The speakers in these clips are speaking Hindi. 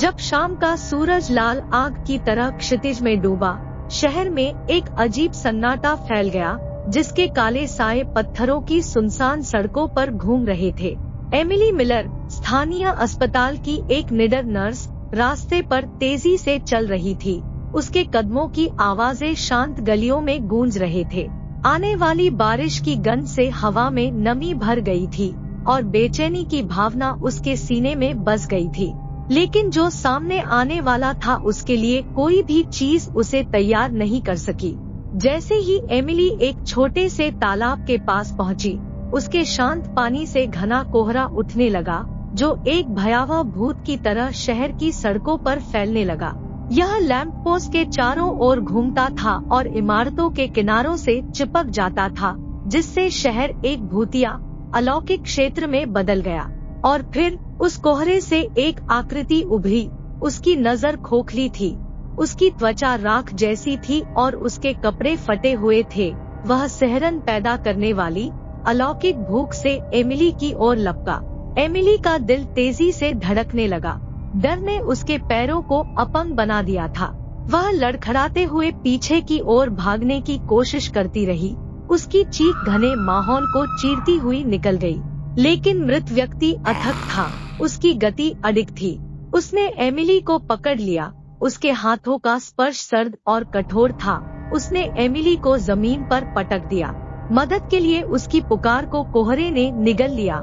जब शाम का सूरज लाल आग की तरह क्षितिज में डूबा, शहर में एक अजीब सन्नाटा फैल गया, जिसके काले साए पत्थरों की सुनसान सड़कों पर घूम रहे थे। एमिली मिलर, स्थानीय अस्पताल की एक निडर नर्स, रास्ते पर तेजी से चल रही थी। उसके कदमों की आवाजें शांत गलियों में गूंज रहे थे। आने वाली बारिश की गंध से हवा में नमी भर गई थी और बेचैनी की भावना उसके सीने में बस गई थी। लेकिन जो सामने आने वाला था उसके लिए कोई भी चीज उसे तैयार नहीं कर सकी। जैसे ही एमिली एक छोटे से तालाब के पास पहुंची, उसके शांत पानी से घना कोहरा उठने लगा, जो एक भयावह भूत की तरह शहर की सड़कों पर फैलने लगा। यह लैंप पोस्ट के चारों ओर घूमता था और इमारतों के किनारों से चिपक जाता था, जिससे शहर एक भूतिया अलौकिक क्षेत्र में बदल गया। और फिर उस कोहरे से एक आकृति उभरी। उसकी नजर खोखली थी, उसकी त्वचा राख जैसी थी और उसके कपड़े फटे हुए थे। वह सिहरन पैदा करने वाली अलौकिक भूख से एमिली की ओर लपका। एमिली का दिल तेजी से धड़कने लगा। डर ने उसके पैरों को अपंग बना दिया था। वह लड़खड़ाते हुए पीछे की ओर भागने की कोशिश करती रही। उसकी चीख घने माहौल को चीरती हुई निकल गई। लेकिन मृत व्यक्ति अथक था, उसकी गति अडिग थी। उसने एमिली को पकड़ लिया। उसके हाथों का स्पर्श सर्द और कठोर था। उसने एमिली को जमीन पर पटक दिया। मदद के लिए उसकी पुकार को कोहरे ने निगल लिया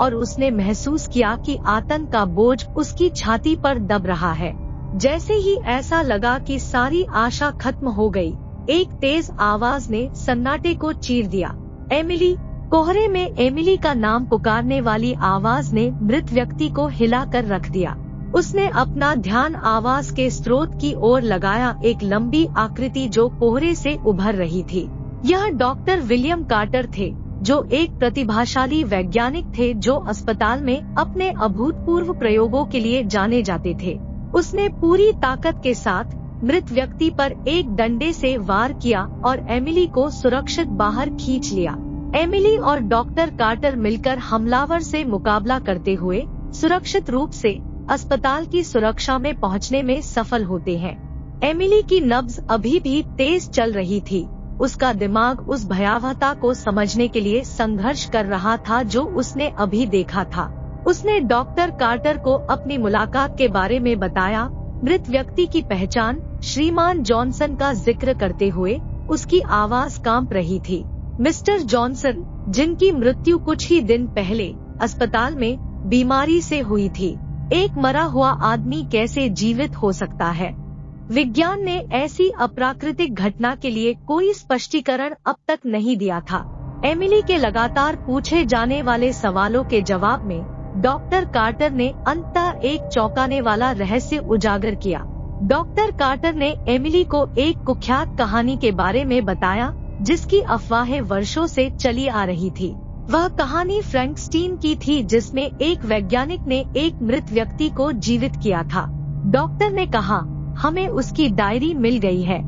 और उसने महसूस किया कि आतंक का बोझ उसकी छाती पर दब रहा है। जैसे ही ऐसा लगा कि सारी आशा खत्म हो गई, एक तेज आवाज ने सन्नाटे को चीर दिया। एमिली। कोहरे में एमिली का नाम पुकारने वाली आवाज ने मृत व्यक्ति को हिला कर रख दिया। उसने अपना ध्यान आवाज के स्रोत की ओर लगाया, एक लंबी आकृति जो कोहरे से उभर रही थी। यह डॉक्टर विलियम कार्टर थे, जो एक प्रतिभाशाली वैज्ञानिक थे जो अस्पताल में अपने अभूतपूर्व प्रयोगों के लिए जाने जाते थे। उसने पूरी ताकत के साथ मृत व्यक्ति पर एक डंडे से वार किया और एमिली को सुरक्षित बाहर खींच लिया। एमिली और डॉक्टर कार्टर मिलकर हमलावर से मुकाबला करते हुए सुरक्षित रूप से अस्पताल की सुरक्षा में पहुंचने में सफल होते हैं। एमिली की नब्ज अभी भी तेज चल रही थी। उसका दिमाग उस भयावहता को समझने के लिए संघर्ष कर रहा था जो उसने अभी देखा था। उसने डॉक्टर कार्टर को अपनी मुलाकात के बारे में बताया। मृत व्यक्ति की पहचान श्रीमान जॉनसन का जिक्र करते हुए उसकी आवाज कांप रही थी। मिस्टर जॉनसन, जिनकी मृत्यु कुछ ही दिन पहले अस्पताल में बीमारी से हुई थी। एक मरा हुआ आदमी कैसे जीवित हो सकता है? विज्ञान ने ऐसी अप्राकृतिक घटना के लिए कोई स्पष्टीकरण अब तक नहीं दिया था। एमिली के लगातार पूछे जाने वाले सवालों के जवाब में डॉक्टर कार्टर ने अंततः एक चौंकाने वाला रहस्य उजागर किया। डॉक्टर कार्टर ने एमिली को एक कुख्यात कहानी के बारे में बताया, जिसकी अफवाहें वर्षों से चली आ रही थी। वह कहानी फ्रैंकस्टीन की थी, जिसमें एक वैज्ञानिक ने एक मृत व्यक्ति को जीवित किया था। डॉक्टर ने कहा, हमें उसकी डायरी मिल गई है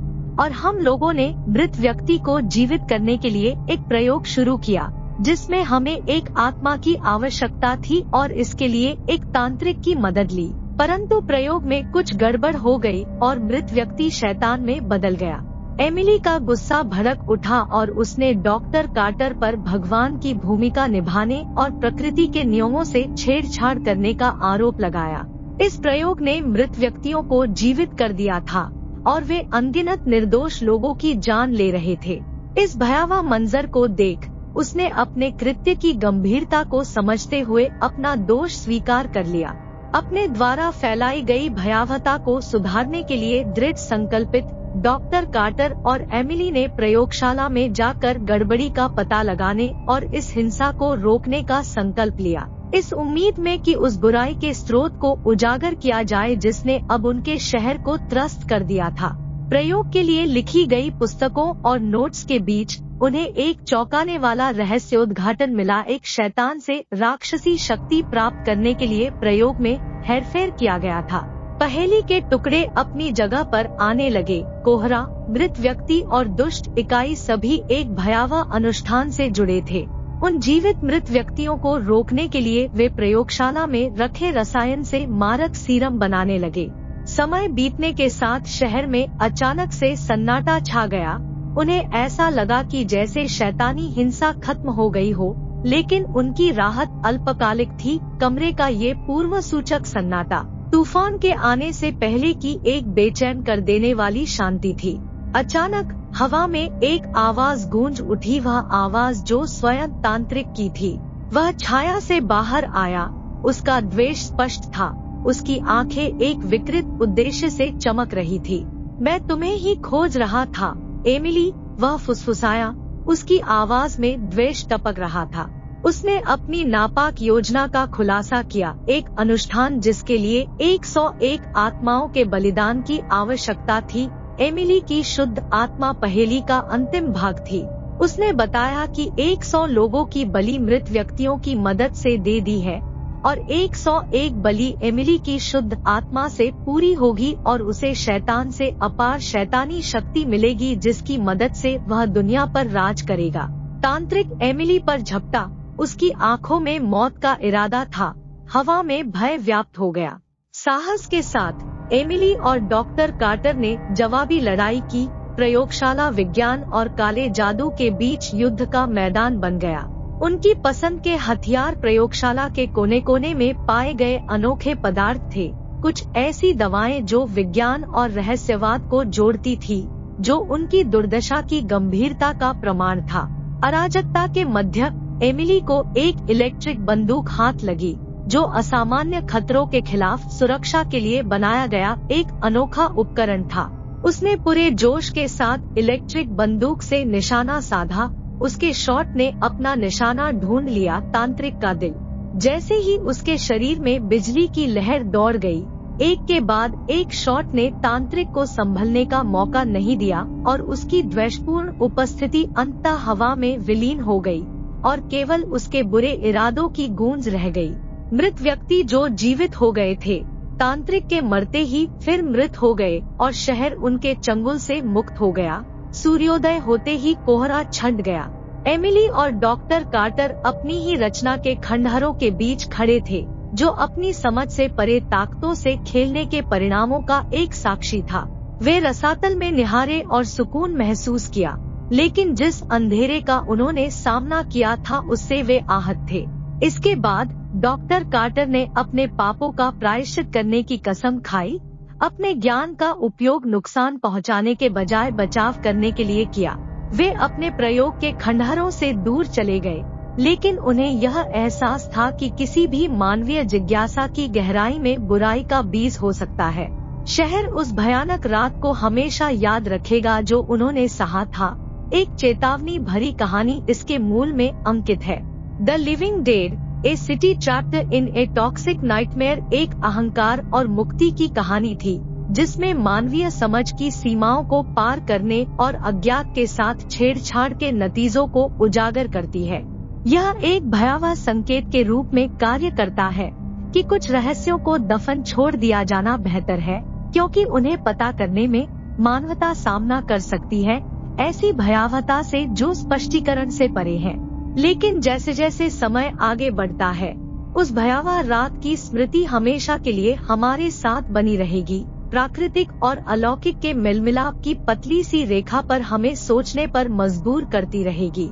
और हम लोगों ने मृत व्यक्ति को जीवित करने के लिए एक प्रयोग शुरू किया, जिसमें हमें एक आत्मा की आवश्यकता थी और इसके लिए एक तांत्रिक की मदद ली। परंतु प्रयोग में कुछ गड़बड़ हो गई और मृत व्यक्ति शैतान में बदल गया। एमिली का गुस्सा भड़क उठा और उसने डॉक्टर कार्टर पर भगवान की भूमिका निभाने और प्रकृति के नियमों से छेड़छाड़ करने का आरोप लगाया। इस प्रयोग ने मृत व्यक्तियों को जीवित कर दिया था और वे अनगिनत निर्दोष लोगों की जान ले रहे थे। इस भयावह मंजर को देख उसने अपने कृत्य की गंभीरता को समझते हुए अपना दोष स्वीकार कर लिया। अपने द्वारा फैलाई गई भयावहता को सुधारने के लिए दृढ़ संकल्पित डॉक्टर कार्टर और एमिली ने प्रयोगशाला में जाकर गड़बड़ी का पता लगाने और इस हिंसा को रोकने का संकल्प लिया, इस उम्मीद में कि उस बुराई के स्रोत को उजागर किया जाए जिसने अब उनके शहर को त्रस्त कर दिया था। प्रयोग के लिए लिखी गई पुस्तकों और नोट्स के बीच उन्हें एक चौंकाने वाला रहस्योद्घाटन मिला। एक शैतान से राक्षसी शक्ति प्राप्त करने के लिए प्रयोग में हेरफेर किया गया था। पहेली के टुकड़े अपनी जगह पर आने लगे। कोहरा, मृत व्यक्ति और दुष्ट इकाई सभी एक भयावह अनुष्ठान से जुड़े थे। उन जीवित मृत व्यक्तियों को रोकने के लिए वे प्रयोगशाला में रखे रसायन से मारक सीरम बनाने लगे। समय बीतने के साथ शहर में अचानक से सन्नाटा छा गया। उन्हें ऐसा लगा कि जैसे शैतानी हिंसा खत्म हो गई हो, लेकिन उनकी राहत अल्पकालिक थी। कमरे का ये पूर्व सूचक सन्नाटा तूफान के आने से पहले की एक बेचैन कर देने वाली शांति थी। अचानक हवा में एक आवाज गूंज उठी, वह आवाज जो स्वयं तांत्रिक की थी। वह छाया से बाहर आया। उसका द्वेष स्पष्ट था। उसकी आंखें एक विकृत उद्देश्य से चमक रही थी। मैं तुम्हें ही खोज रहा था, एमिली, वह फुसफुसाया। उसकी आवाज में द्वेष टपक रहा था। उसने अपनी नापाक योजना का खुलासा किया, एक अनुष्ठान जिसके लिए 101 आत्माओं के बलिदान की आवश्यकता थी। एमिली की शुद्ध आत्मा पहेली का अंतिम भाग थी। उसने बताया कि 100 लोगों की बलि मृत व्यक्तियों की मदद से दे दी है और 101 बलि एमिली की शुद्ध आत्मा से पूरी होगी और उसे शैतान से अपार शैतानी शक्ति मिलेगी, जिसकी मदद से वह दुनिया पर राज करेगा। तांत्रिक एमिली पर झपटा। उसकी आंखों में मौत का इरादा था। हवा में भय व्याप्त हो गया। साहस के साथ एमिली और डॉक्टर कार्टर ने जवाबी लड़ाई की। प्रयोगशाला विज्ञान और काले जादू के बीच युद्ध का मैदान बन गया। उनकी पसंद के हथियार प्रयोगशाला के कोने कोने में पाए गए अनोखे पदार्थ थे। कुछ ऐसी दवाएं जो विज्ञान और रहस्यवाद को जोड़ती थी, जो उनकी दुर्दशा की गंभीरता का प्रमाण था। अराजकता के मध्य एमिली को एक इलेक्ट्रिक बंदूक हाथ लगी, जो असामान्य खतरों के खिलाफ सुरक्षा के लिए बनाया गया एक अनोखा उपकरण था। उसने पूरे जोश के साथ इलेक्ट्रिक बंदूक से निशाना साधा। उसके शॉट ने अपना निशाना ढूंढ लिया, तांत्रिक का दिल। जैसे ही उसके शरीर में बिजली की लहर दौड़ गई, एक के बाद एक शॉट ने तांत्रिक को संभलने का मौका नहीं दिया और उसकी द्वेषपूर्ण उपस्थिति अंततः हवा में विलीन हो गई और केवल उसके बुरे इरादों की गूंज रह गई। मृत व्यक्ति जो जीवित हो गए थे, तांत्रिक के मरते ही फिर मृत हो गए और शहर उनके चंगुल से मुक्त हो गया। सूर्योदय होते ही कोहरा छंट गया। एमिली और डॉक्टर कार्टर अपनी ही रचना के खंडहरों के बीच खड़े थे, जो अपनी समझ से परे ताकतों से खेलने के परिणामों का एक साक्षी था। वे रसातल में निहारे और सुकून महसूस किया, लेकिन जिस अंधेरे का उन्होंने सामना किया था उससे वे आहत थे। इसके बाद डॉक्टर कार्टर ने अपने पापों का प्रायश्चित करने की कसम खाई। अपने ज्ञान का उपयोग नुकसान पहुंचाने के बजाय बचाव करने के लिए किया। वे अपने प्रयोग के खंडहरों से दूर चले गए, लेकिन उन्हें यह एहसास था कि किसी भी मानवीय जिज्ञासा की गहराई में बुराई का बीज हो सकता है। शहर उस भयानक रात को हमेशा याद रखेगा जो उन्होंने सहा था। एक चेतावनी भरी कहानी इसके मूल में अंकित है। The living dead, A city trapped in a toxic nightmare एक अहंकार और मुक्ति की कहानी थी, जिसमें मानवीय समझ की सीमाओं को पार करने और अज्ञात के साथ छेड़छाड़ के नतीजों को उजागर करती है। यह एक भयावह संकेत के रूप में कार्य करता है कि कुछ रहस्यों को दफन छोड़ दिया जाना बेहतर है, क्योंकि उन्हें पता करने में मानवता सामना कर सकती है ऐसी भयावहता से जो स्पष्टीकरण से परे है। लेकिन जैसे जैसे समय आगे बढ़ता है, उस भयावह रात की स्मृति हमेशा के लिए हमारे साथ बनी रहेगी। प्राकृतिक और अलौकिक के मेलमिलाप की पतली सी रेखा पर हमें सोचने पर मजबूर करती रहेगी।